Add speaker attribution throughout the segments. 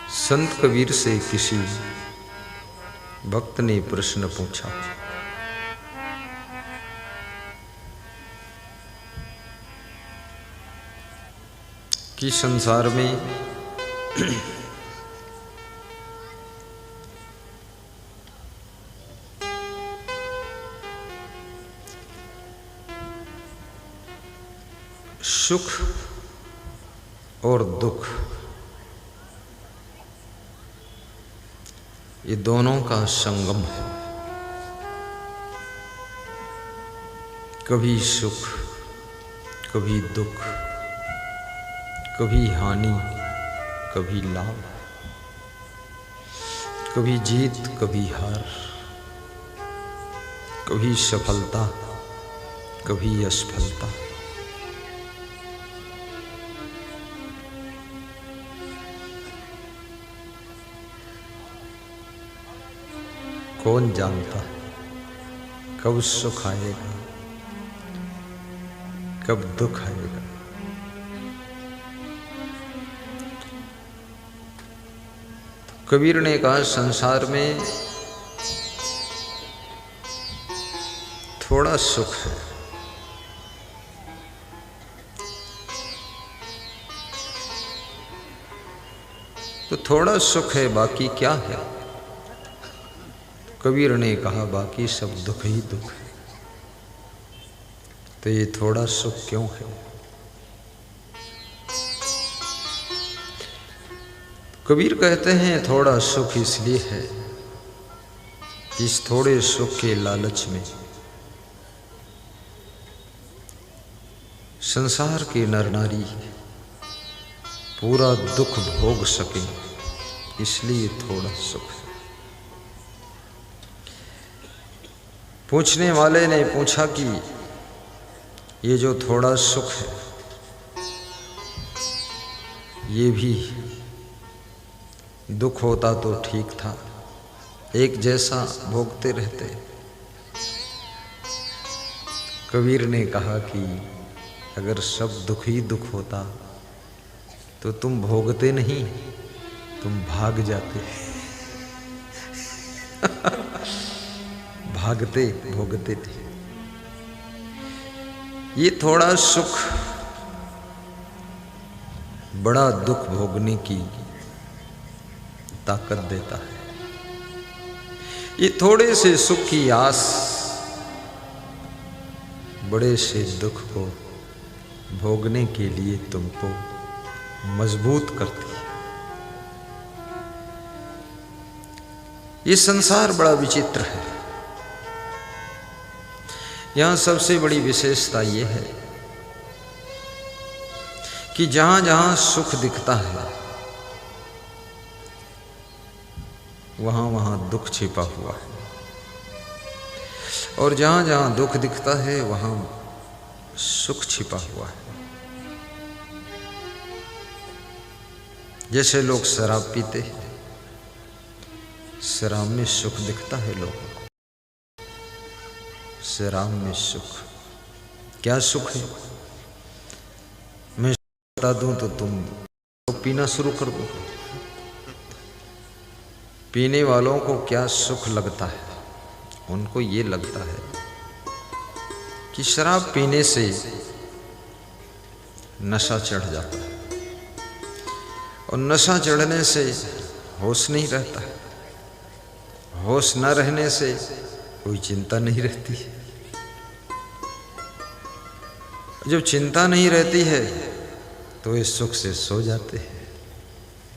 Speaker 1: संत कबीर से किसी भक्त ने प्रश्न पूछा कि संसार में सुख और दुख ये दोनों का संगम है। कभी सुख, कभी दुख, कभी हानि, कभी लाभ, कभी जीत, कभी हार, कभी सफलता, कभी असफलता। कौन जानता कब सुख आएगा, कब दुख आएगा। तो कबीर ने कहा संसार में थोड़ा सुख है, तो थोड़ा सुख है, बाकी क्या है? कबीर ने कहा बाकी सब दुख ही दुख है। तो ये थोड़ा सुख क्यों है? कबीर कहते हैं थोड़ा सुख इसलिए है कि इस थोड़े सुख के लालच में संसार के नर नारी पूरा दुख भोग सके, इसलिए थोड़ा सुख है। पूछने वाले ने पूछा कि ये जो थोड़ा सुख है ये भी दुख होता तो ठीक था, एक जैसा भोगते रहते। कबीर ने कहा कि अगर सब दुख ही दुख होता तो तुम भोगते नहीं, तुम भाग जाते। भागते भोगते थे। ये थोड़ा सुख बड़ा दुख भोगने की ताकत देता है। ये थोड़े से सुख की आस बड़े से दुख को भोगने के लिए तुमको मजबूत करती है। ये संसार बड़ा विचित्र है। यहां सबसे बड़ी विशेषता यह है कि जहां जहां सुख दिखता है वहां वहां दुख छिपा हुआ है, और जहां जहां दुख दिखता है वहां सुख छिपा हुआ है। जैसे लोग शराब पीते हैं, शराब में सुख दिखता है लोगों को, शराब में सुख। क्या सुख है? मैं बता दूं तो तुम पीना शुरू कर दो। पीने वालों को क्या सुख लगता है? उनको ये लगता है कि शराब पीने से नशा चढ़ जाता है, और नशा चढ़ने से होश नहीं रहता है, होश न रहने से कोई चिंता नहीं रहती है। जब चिंता नहीं रहती है तो वे सुख से सो जाते हैं,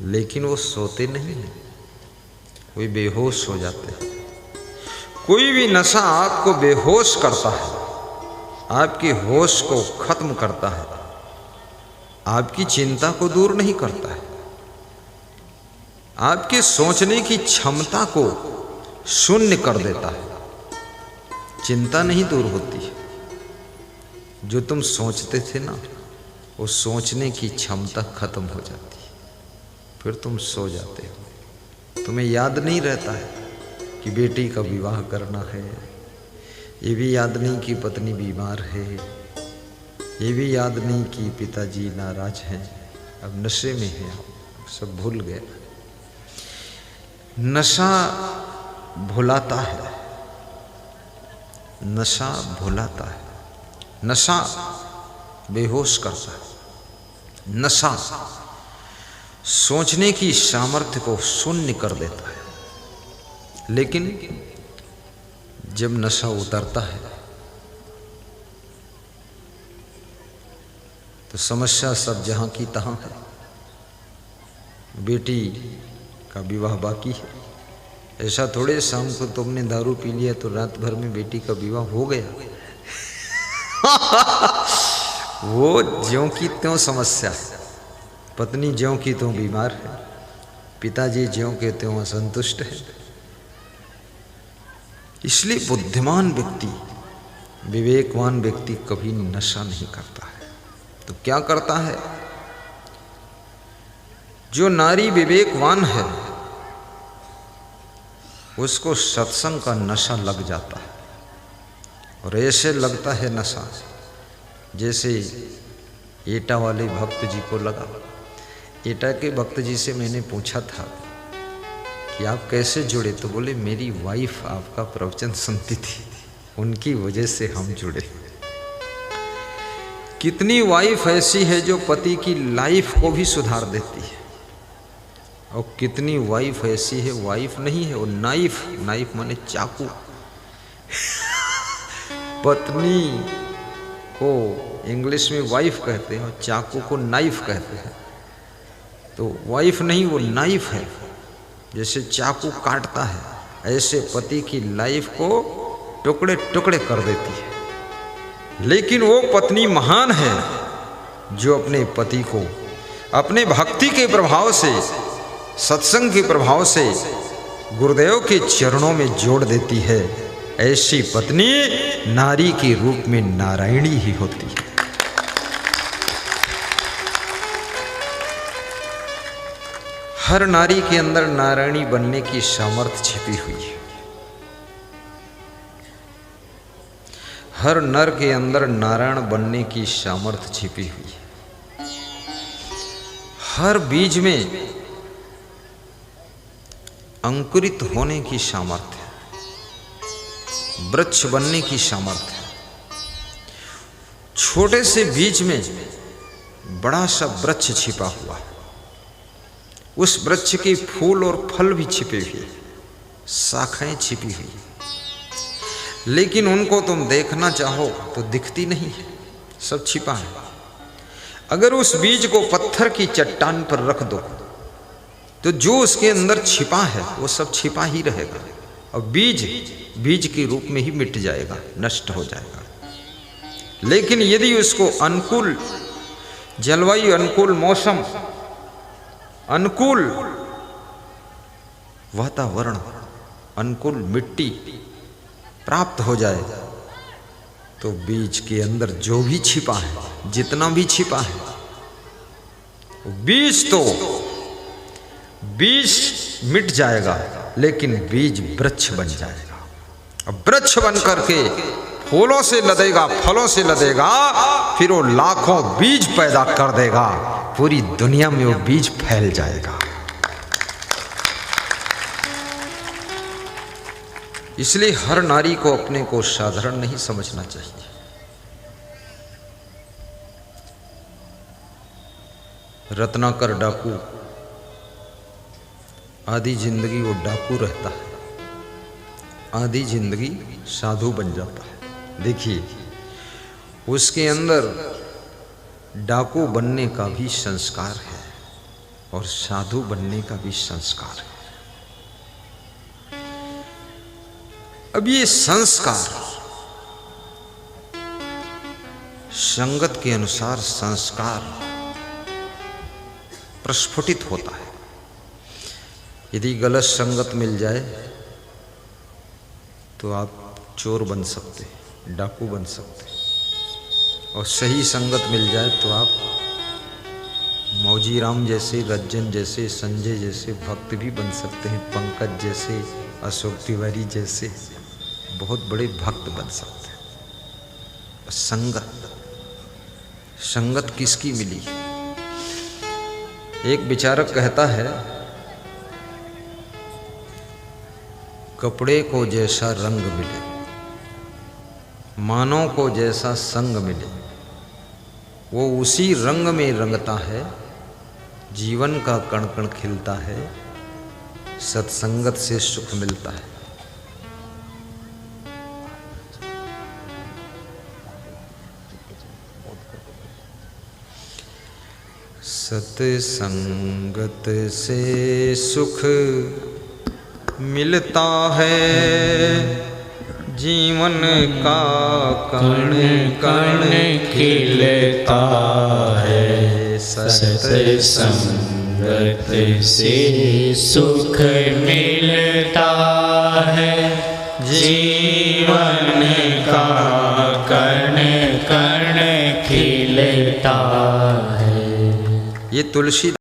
Speaker 1: लेकिन वो सोते नहीं हैं, वे बेहोश हो जाते हैं। कोई भी नशा आपको बेहोश करता है, आपकी होश को खत्म करता है, आपकी चिंता को दूर नहीं करता है, आपके सोचने की क्षमता को शून्य कर देता है। चिंता नहीं दूर होती है। जो तुम सोचते थे ना, वो सोचने की क्षमता खत्म हो जाती है, फिर तुम सो जाते हो। तुम्हें याद नहीं रहता है कि बेटी का विवाह करना है, ये भी याद नहीं कि पत्नी बीमार है, ये भी याद नहीं कि पिताजी नाराज हैं, अब नशे में हैं, सब भूल गए। नशा भुलाता है, नशा भुलाता है, नशा बेहोश करता है, नशा सोचने की सामर्थ्य को शून्य कर देता है। लेकिन जब नशा उतरता है तो समस्या सब जहां की तहां है। बेटी का विवाह बाकी है। ऐसा थोड़े शाम को तुमने दारू पी लिया तो रात भर में बेटी का विवाह हो गया। वो ज्यों की त्यों समस्या है। पत्नी ज्यों की त्यों बीमार है, पिताजी ज्यों के त्यों असंतुष्ट है। इसलिए बुद्धिमान व्यक्ति, विवेकवान व्यक्ति कभी नशा नहीं करता है। तो क्या करता है? जो नारी विवेकवान है उसको सत्संग का नशा लग जाता है। और ऐसे लगता है नशा जैसे एटा वाले भक्त जी को लगा। एटा के भक्त जी से मैंने पूछा था कि आप कैसे जुड़े, तो बोले मेरी वाइफ आपका प्रवचन सुनती थी, उनकी वजह से हम जुड़े। कितनी वाइफ ऐसी है जो पति की लाइफ को भी सुधार देती है, और कितनी वाइफ ऐसी है, वाइफ नहीं है वो नाइफ, नाइफ माने चाकू। पत्नी को इंग्लिश में वाइफ कहते हैं और चाकू को नाइफ कहते हैं। तो वाइफ नहीं वो नाइफ है, जैसे चाकू काटता है ऐसे पति की लाइफ को टुकड़े टुकड़े कर देती है। लेकिन वो पत्नी महान है जो अपने पति को अपने भक्ति के प्रभाव से, सत्संग के प्रभाव से गुरुदेव के चरणों में जोड़ देती है। ऐसी पत्नी नारी के रूप में नारायणी ही होती है। हर नारी के अंदर नारायणी बनने की सामर्थ्य छिपी हुई है। हर नर के अंदर नारायण बनने की सामर्थ्य छिपी हुई है। हर बीज में अंकुरित होने की सामर्थ्य है, वृक्ष बनने की सामर्थ्य है। छोटे से बीज में बड़ा सा वृक्ष छिपा हुआ है। उस वृक्ष के फूल और फल भी छिपे हुए, शाखाएं छिपी हुई, लेकिन उनको तुम देखना चाहो तो दिखती नहीं है, सब छिपा है। अगर उस बीज को पत्थर की चट्टान पर रख दो तो जो उसके अंदर छिपा है वो सब छिपा ही रहेगा, और बीज बीज के रूप में ही मिट जाएगा, नष्ट हो जाएगा। लेकिन यदि उसको अनुकूल जलवायु, अनुकूल मौसम, अनुकूल वातावरण, अनुकूल मिट्टी प्राप्त हो जाए तो बीज के अंदर जो भी छिपा है, जितना भी छिपा है, बीज मिट जाएगा, लेकिन बीज वृक्ष बन जाएगा। अब वृक्ष बन करके फूलों से लदेगा, फलों से लदेगा, फिर वो लाखों बीज पैदा कर देगा, पूरी दुनिया में वो बीज फैल जाएगा। इसलिए हर नारी को अपने को साधारण नहीं समझना चाहिए। रत्नाकर डाकू आधी जिंदगी वो डाकू रहता है, आधी जिंदगी साधु बन जाता है। देखिए उसके अंदर डाकू बनने का भी संस्कार है और साधु बनने का भी संस्कार है। अब ये संस्कार संगत के अनुसार संस्कार प्रस्फुटित होता है। यदि गलत संगत मिल जाए तो आप चोर बन सकते, डाकू बन सकते, और सही संगत मिल जाए तो आप मौजीराम जैसे, रज्जन जैसे, संजय जैसे भक्त भी बन सकते हैं, पंकज जैसे, अशोक तिवारी जैसे बहुत बड़े भक्त बन सकते हैं। संगत किसकी मिली? एक विचारक कहता है कपड़े को जैसा रंग मिले, मानव को जैसा संग मिले, वो उसी रंग में रंगता है, जीवन का कण कण खिलता है, सत्संगत से सुख मिलता है। सत्संगत से सुख मिलता है, जीवन का कण कण खिलता है।
Speaker 2: सत्संगत से सुख मिलता है, जीवन का कण कण खिलता है।
Speaker 1: ये तुलसी